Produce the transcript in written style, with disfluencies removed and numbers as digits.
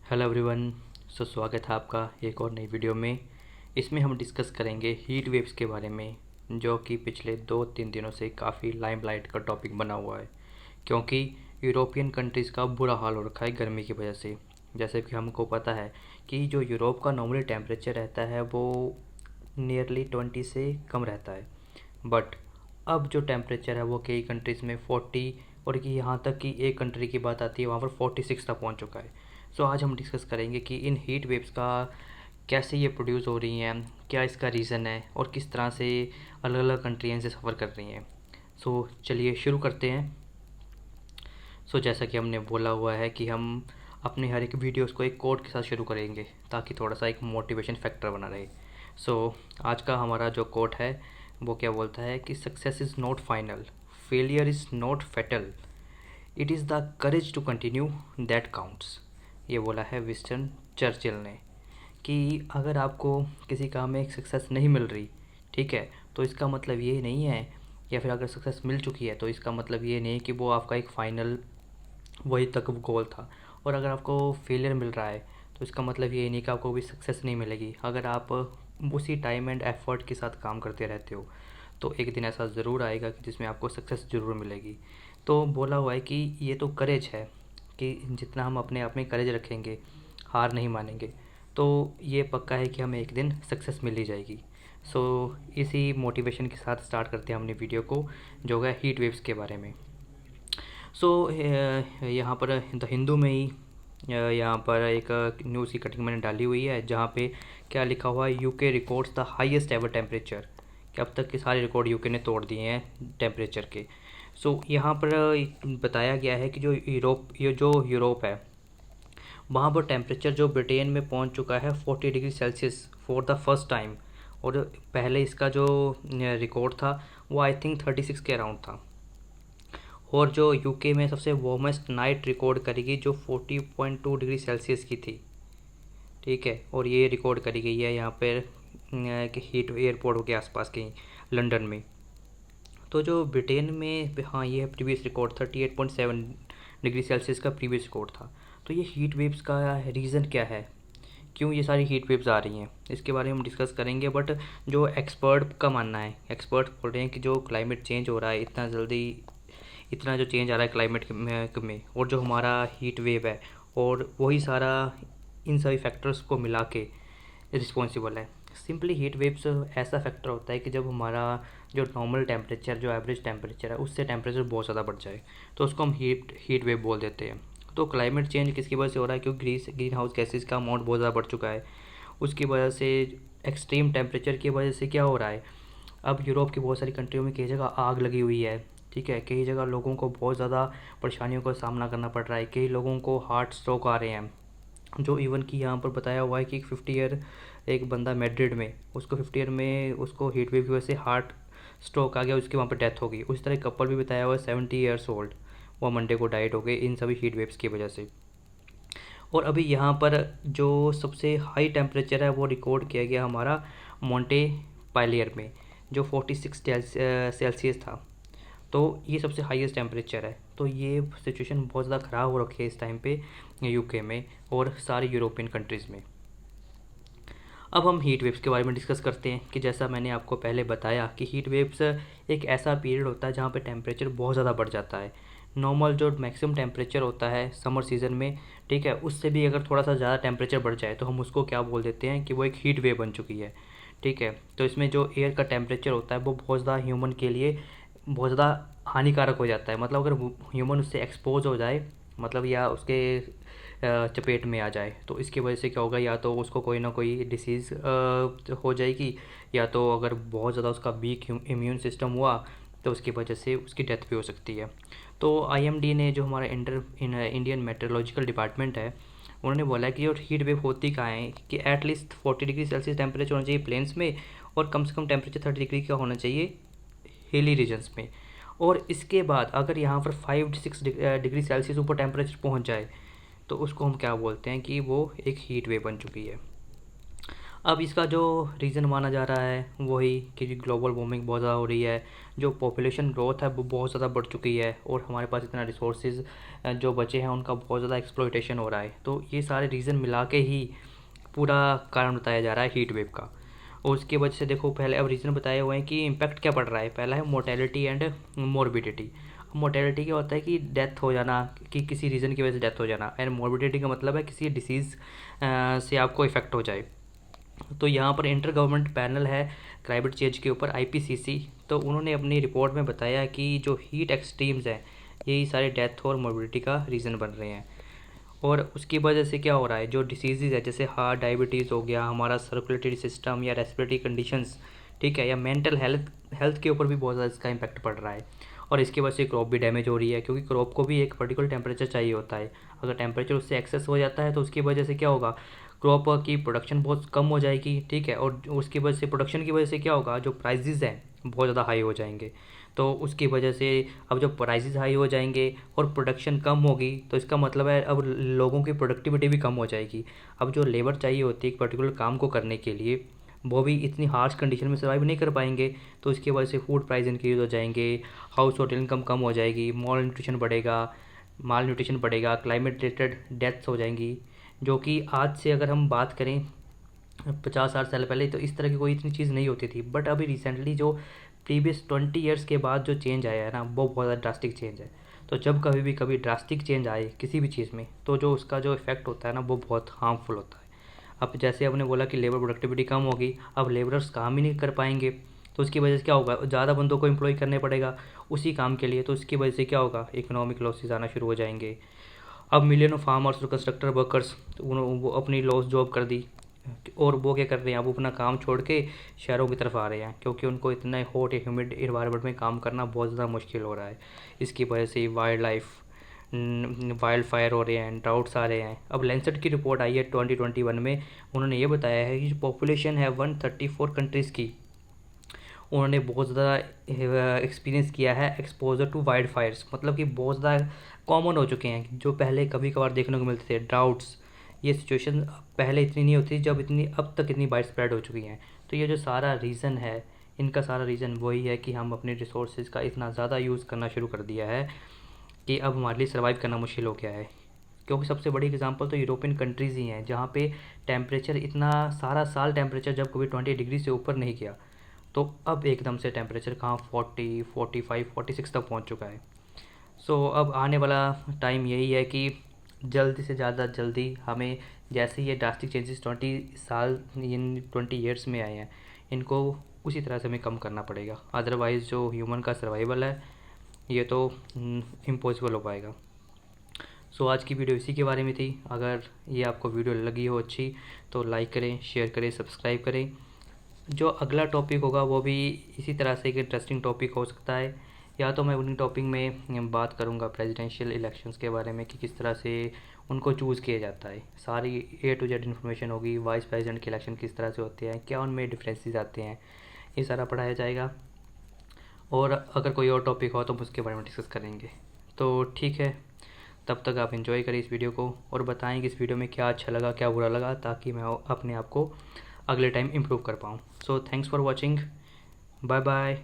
Hello everyone. स्वागत है आपका एक और नई वीडियो में। इसमें हम डिस्कस करेंगे हीट वेव्स के बारे में, जो कि पिछले 2-3 दिनों से काफ़ी लाइमलाइट का टॉपिक बना हुआ है, क्योंकि यूरोपियन कंट्रीज़ का बुरा हाल हो रखा है गर्मी की वजह से। जैसे कि हमको पता है कि जो यूरोप का नॉर्मली टेम्परेचर रहता है वो नियरली 20 से कम रहता है, बट अब जो टेम्परेचर है वो कई कंट्रीज़ में 40, और कि यहाँ तक कि एक कंट्री की बात आती है वहाँ पर 46 तक पहुँच चुका है। सो आज हम डिस्कस करेंगे कि इन हीट वेव्स का कैसे ये प्रोड्यूस हो रही हैं, क्या इसका रीज़न है और किस तरह से अलग अलग कंट्रियाँ इनसे सफ़र कर रही हैं। चलिए शुरू करते हैं। जैसा कि हमने बोला हुआ है कि हम अपने हर एक वीडियोस को एक कोट के साथ शुरू करेंगे, ताकि थोड़ा सा एक मोटिवेशन फैक्टर बना रहे। आज का हमारा जो कोट है वो क्या बोलता है कि success is not final, failure is not fatal, it is the courage to continue that counts. ये बोला है विंस्टन चर्चिल ने, कि अगर आपको किसी काम में एक सक्सेस नहीं मिल रही, ठीक है, तो इसका मतलब ये नहीं है, या फिर अगर सक्सेस मिल चुकी है तो इसका मतलब ये नहीं है कि वो आपका एक फ़ाइनल वही तक गोल था। और अगर आपको फेलियर मिल रहा है तो इसका मतलब ये नहीं कि आपको भी सक्सेस नहीं मिलेगी। अगर आप उसी टाइम एंड एफर्ट के साथ काम करते रहते हो तो एक दिन ऐसा ज़रूर आएगा कि जिसमें आपको सक्सेस ज़रूर मिलेगी। तो बोला हुआ है कि ये तो करेज है, कि जितना हम अपने आप में करेज रखेंगे, हार नहीं मानेंगे, तो ये पक्का है कि हमें एक दिन सक्सेस मिल ही जाएगी। इसी मोटिवेशन के साथ स्टार्ट करते हैं अपनी वीडियो को, जो है हीट वेव्स के बारे में। यहाँ पर द हिंदू में ही यहाँ पर एक न्यूज़ की कटिंग मैंने डाली हुई है, जहाँ पे क्या लिखा हुआ है, UK records the highest ever temperature, कि अब तक के सारे रिकॉर्ड यूके ने तोड़ दिए हैं टेम्परेचर के। यहाँ पर बताया गया है कि जो यूरोप है, वहाँ पर टेम्परेचर जो ब्रिटेन में पहुँच चुका है 40 degree Celsius for the first time. और पहले इसका जो रिकॉर्ड था वो आई थिंक 36 के अराउंड था। और जो यूके में सबसे वार्मेस्ट नाइट रिकॉर्ड करी गई जो 40.2 डिग्री सेल्सियस की थी, ठीक है, और ये रिकॉर्ड करी गई है यहाँ पर कि हीट एयरपोर्ट के आसपास कहीं लंदन में। तो जो ब्रिटेन में, हाँ, ये प्रीवियस रिकॉर्ड 38.7 डिग्री सेल्सियस का प्रीवियस रिकॉर्ड था। तो ये हीट वेव्स का रीज़न क्या है, क्यों ये सारी हीट वेव्स आ रही हैं, इसके बारे में हम डिस्कस करेंगे। बट जो एक्सपर्ट का मानना है, एक्सपर्ट बोल रहे हैं कि जो क्लाइमेट चेंज हो रहा है इतना जल्दी, इतना जो चेंज आ रहा है क्लाइमेट में, और जो हमारा हीट वेव है, और वही सारा इन सभी फैक्टर्स को मिला के रिस्पॉन्सिबल है। सिंपली हीट वेव्स ऐसा फैक्टर होता है कि जब हमारा जो नॉर्मल टेम्परेचर, जो एवरेज टेम्परेचर है, उससे टेम्परेचर बहुत ज़्यादा बढ़ जाए तो उसको हम हीट वेव बोल देते हैं। तो क्लाइमेट चेंज किसकी वजह से हो रहा है, क्योंकि ग्रीन हाउस गैसेज का अमाउंट बहुत ज़्यादा बढ़ चुका है, उसकी वजह से एक्सट्रीम टेम्परेचर की वजह से क्या हो रहा है, अब यूरोप की बहुत सारी कंट्रियों में कई जगह आग लगी हुई है, ठीक है, कई जगह लोगों को बहुत ज़्यादा परेशानियों का सामना करना पड़ रहा है, कई लोगों को हार्ट स्ट्रोक आ रहे हैं। जो इवन कि यहाँ पर बताया हुआ है कि 50 ईयर एक बंदा मैड्रिड में, उसको 50 ईयर में उसको हीट वेव की वजह से हार्ट स्ट्रोक आ गया, उसकी वहाँ पर डेथ हो गई। उसी तरह कपल भी बताया हुआ है 70 ईयर्स ओल्ड, वो मंडे को डाइट हो गए इन सभी हीट वेव्स की वजह से। और अभी यहाँ पर जो सबसे हाई टेम्परेचर है वो रिकॉर्ड किया गया हमारा मोंटे पायलियर में, जो 46 सेल्सियस था। तो ये सबसे हाईएस्ट टेम्परेचर है। तो ये सिचुएशन बहुत ज़्यादा ख़राब हो रखी है इस टाइम पे यूके में और सारी यूरोपियन कंट्रीज़ में। अब हम हीट वेव्स के बारे में डिस्कस करते हैं, कि जैसा मैंने आपको पहले बताया कि हीट वेव्स एक ऐसा पीरियड होता है जहाँ पे टेम्परेचर बहुत ज़्यादा बढ़ जाता है। नॉर्मल जो मैक्सिमम टेम्परेचर होता है समर सीज़न में, ठीक है, उससे भी अगर थोड़ा सा ज़्यादा टेम्परेचर बढ़ जाए तो हम उसको क्या बोल देते हैं कि वो एक हीट वेव बन चुकी है, ठीक है। तो इसमें जो एयर का टेम्परेचर होता है वो बहुत ज़्यादा ह्यूमन के लिए बहुत ज़्यादा हानिकारक हो जाता है। मतलब अगर ह्यूमन उससे एक्सपोज हो जाए, मतलब या उसके चपेट में आ जाए, तो इसकी वजह से क्या होगा, या तो उसको कोई ना कोई डिसीज़ हो जाएगी, या तो अगर बहुत ज़्यादा उसका वीक इम्यून सिस्टम हुआ तो उसकी वजह से उसकी डेथ भी हो सकती है। तो आईएमडी ने, जो हमारा इंडियन मेट्रोलॉजिकल डिपार्टमेंट है, उन्होंने बोला कि जो हीट वेव होती कहाँ है, कि एटलीस्ट 40 डिग्री सेल्सियस टेम्परेचर होना चाहिए प्लेन्स में, और कम से कम टेम्परेचर 30 डिग्री का होना चाहिए हिली रीजन्स में। और इसके बाद अगर यहाँ पर 5 से 6 डिग्री सेल्सियस ऊपर टेम्परेचर पहुँच जाए तो उसको हम क्या बोलते हैं कि वो एक हीट वेव बन चुकी है। अब इसका जो रीज़न माना जा रहा है वही कि ग्लोबल वार्मिंग बहुत ज़्यादा हो रही है, जो पॉपुलेशन ग्रोथ है वो बहुत ज़्यादा बढ़ चुकी है और हमारे पास इतना रिसोर्सेज जो बचे हैं उनका बहुत ज़्यादा एक्सप्लॉइटेशन हो रहा है। तो ये सारे रीज़न मिला के ही पूरा कारण बताया जा रहा है हीट वेव का। और उसकी वजह से देखो, पहले अब रीज़न बताए हुए हैं कि इम्पैक्ट क्या पड़ रहा है। पहला है मोर्टेलिटी एंड मोर्बिडिटी। मोर्टेलिटी क्या होता है कि डेथ हो जाना, कि किसी रीज़न की वजह से डेथ हो जाना, एंड मोर्बिडिटी का मतलब है किसी डिसीज़ से आपको इफ़ेक्ट हो जाए। तो यहाँ पर इंटर गवर्नमेंट पैनल है क्लाइमेट चेंज के ऊपर, आईपीसीसी। तो उन्होंने अपनी रिपोर्ट में बताया कि जो हीट एक्सट्रीम्स हैं यही सारे डेथ और मोर्बिडिटी का रीज़न बन रहे हैं। और उसकी वजह से क्या हो रहा है, जो डिसीज़ है जैसे हार्ट डायबिटीज़ हो गया, हमारा सर्कुलेटरी सिस्टम या रेस्पिरेटरी कंडीशंस, ठीक है, या मेंटल हेल्थ हेल्थ के ऊपर भी बहुत ज़्यादा इसका इम्पैक्ट पड़ रहा है। और इसकी वजह से क्रॉप भी डैमेज हो रही है, क्योंकि क्रॉप को भी एक पर्टिकुलर टेम्परेचर चाहिए होता है। अगर टेम्परेचर उससे एक्सेस हो जाता है तो उसकी वजह से क्या होगा, क्रॉप की प्रोडक्शन बहुत कम हो जाएगी, ठीक है। और उसकी वजह से, प्रोडक्शन की वजह से क्या होगा, जो प्राइजेज़ हैं बहुत ज़्यादा हाई हो जाएंगे। तो उसकी वजह से अब जब प्राइसेस हाई हो जाएंगे और प्रोडक्शन कम होगी तो इसका मतलब है अब लोगों की प्रोडक्टिविटी भी कम हो जाएगी। अब जो लेबर चाहिए होती है एक पर्टिकुलर काम को करने के लिए, वो भी इतनी हार्श कंडीशन में सर्वाइव नहीं कर पाएंगे। तो इसकी वजह से फूड प्राइस इंक्रीज हो जाएंगे, हाउस होल्ड इनकम कम हो जाएगी, माल न्यूट्रिशन बढ़ेगा, क्लाइमेट रिलेटेड डेथ्स हो जाएंगी। जो कि आज से अगर हम बात करें 50-60 साल पहले, तो इस तरह की कोई इतनी चीज़ नहीं होती थी। बट अभी रिसेंटली जो प्रीवियस 20 ईयर्स के बाद जो चेंज आया है ना, वो बहुत ज़्यादा ड्रास्टिक चेंज है। तो जब कभी ड्रास्टिक चेंज आए किसी भी चीज़ में, तो जो उसका जो इफेक्ट होता है ना वो बहुत हार्मफुल होता है। अब जैसे आपने बोला कि लेबर प्रोडक्टिविटी कम होगी, अब लेबरर्स काम ही नहीं कर पाएंगे, तो उसकी वजह से क्या होगा, ज़्यादा बंदों को एम्प्लॉय करने पड़ेगा उसी काम के लिए। तो उसकी वजह से क्या होगा, इकोनॉमिक लॉसेज आना शुरू हो जाएंगे। अब मिलियन ऑफ फार्मर्स और कंस्ट्रक्टर वर्कर्स, वो अपनी लॉस जॉब कर दी, और वो क्या कर रहे हैं, अब अपना काम छोड़ के शहरों की तरफ आ रहे हैं, क्योंकि उनको इतना हॉट या ह्यूमिड इन्वायरमेंट में काम करना बहुत ज़्यादा मुश्किल हो रहा है। इसकी वजह से वाइल्ड फायर हो रहे हैं, ड्राउट्स आ रहे हैं। अब लैंसेट की रिपोर्ट आई है 2021 में, उन्होंने ये बताया है कि जो पॉपुलेशन है 134 कंट्रीज़ की, उन्होंने बहुत ज़्यादा एक्सपीरियंस किया है एक्सपोजर टू वाइल्ड फायर्स। मतलब कि बहुत ज़्यादा कॉमन हो चुके हैं, जो पहले कभी कभार देखने को मिलते थे ड्राउट्स, ये सिचुएशन पहले इतनी नहीं होती जब इतनी अब तक इतनी वाइड स्प्रेड हो चुकी हैं। तो ये जो सारा रीज़न है, इनका सारा रीज़न वही है कि हम अपने रिसोर्सेज का इतना ज़्यादा यूज़ करना शुरू कर दिया है कि अब हमारे लिए सर्वाइव करना मुश्किल हो गया है। क्योंकि सबसे बड़ी एग्जांपल तो यूरोपियन कंट्रीज़ ही हैं, जहाँ पे टेम्परेचर इतना सारा साल टेम्परेचर जब कभी 20 डिग्री से ऊपर नहीं गया, तो अब एकदम से टेम्परेचर कहाँ 40, 45, 46 तक पहुँच चुका है। सो अब आने वाला टाइम यही है कि जल्दी से ज़्यादा जल्दी हमें, जैसे ये ड्रास्टिक चेंजेस 20 ईयर्स में आए हैं, इनको उसी तरह से हमें कम करना पड़ेगा। अदरवाइज़ जो ह्यूमन का सर्वाइवल है ये तो इम्पॉसिबल हो पाएगा। सो आज की वीडियो इसी के बारे में थी। अगर ये आपको वीडियो लगी हो अच्छी तो लाइक करें, शेयर करें, सब्सक्राइब करें। जो अगला टॉपिक होगा वो भी इसी तरह से एक इंटरेस्टिंग टॉपिक हो सकता है, या तो मैं उन्हीं टॉपिक में बात करूंगा प्रेसिडेंशियल इलेक्शंस के बारे में कि किस तरह से उनको चूज़ किया जाता है। सारी A to Z इन्फॉर्मेशन होगी, वाइस प्रेसिडेंट के इलेक्शन किस तरह से होते हैं, क्या उनमें डिफरेंसेस आते हैं, ये सारा पढ़ाया जाएगा। और अगर कोई और टॉपिक हो तो हम उसके बारे में डिस्कस करेंगे। तो ठीक है, तब तक आप एंजॉय करें इस वीडियो को और बताएं कि इस वीडियो में क्या अच्छा लगा, क्या बुरा लगा, ताकि मैं अपने आप को अगले टाइम इम्प्रूव कर पाऊँ। So thanks for watching, bye bye.